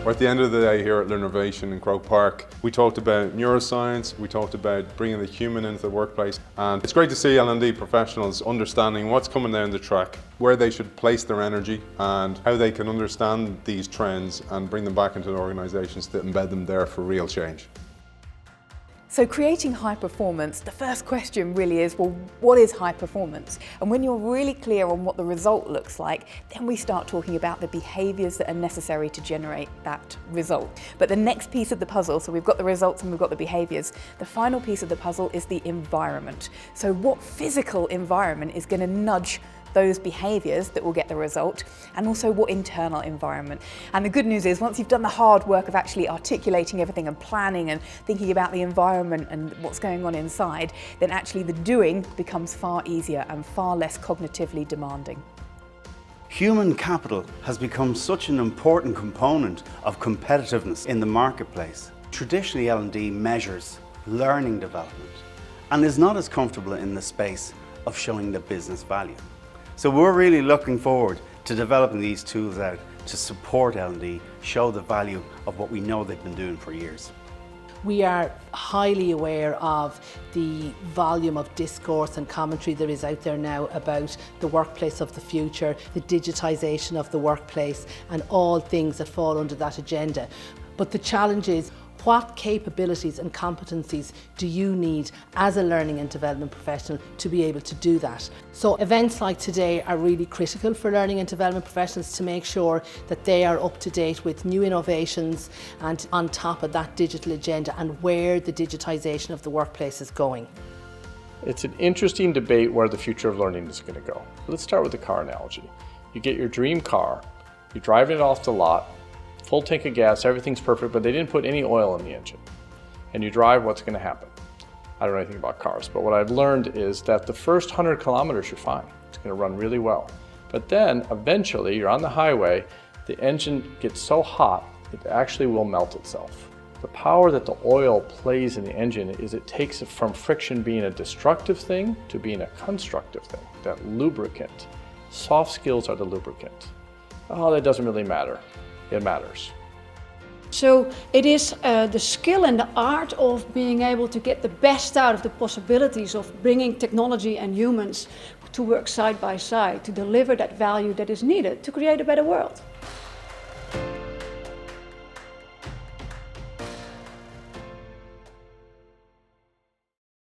We're at the end of the day here at Learnovation in Croke Park. We talked about neuroscience, we talked about bringing the human into the workplace, and it's great to see L&D professionals understanding what's coming down the track, where they should place their energy, and how they can understand these trends and bring them back into their organisations to embed them there for real change. So creating high performance, the first question really is, well, what is high performance? And when you're really clear on what the result looks like, then we start talking about the behaviours that are necessary to generate that result. But the next piece of the puzzle, so we've got the results and we've got the behaviours, the final piece of the puzzle is the environment. So what physical environment is going to nudge those behaviours that will get the result, and also what internal environment. And the good news is, once you've done the hard work of actually articulating everything and planning and thinking about the environment and what's going on inside, then actually the doing becomes far easier and far less cognitively demanding. Human capital has become such an important component of competitiveness in the marketplace. Traditionally, L&D measures learning development and is not as comfortable in the space of showing the business value. So we're really looking forward to developing these tools out to support L&D, show the value of what we know they've been doing for years. We are highly aware of the volume of discourse and commentary there is out there now about the workplace of the future, the digitisation of the workplace, and all things that fall under that agenda. But the challenge is, what capabilities and competencies do you need as a learning and development professional to be able to do that? So events like today are really critical for learning and development professionals to make sure that they are up to date with new innovations and on top of that digital agenda and where the digitisation of the workplace is going. It's an interesting debate where the future of learning is going to go. Let's start with the car analogy. You get your dream car, you drive it off the lot, full tank of gas, everything's perfect, but they didn't put any oil in the engine. And you drive, what's going to happen? I don't know anything about cars, but what I've learned is that the first 100 kilometers you're fine. It's going to run really well. But then eventually you're on the highway, the engine gets so hot it actually will melt itself. The power that the oil plays in the engine is it takes it from friction being a destructive thing to being a constructive thing, that lubricant. Soft skills are the lubricant. Oh, that doesn't really matter. It matters. So it is the skill and the art of being able to get the best out of the possibilities of bringing technology and humans to work side by side to deliver that value that is needed to create a better world.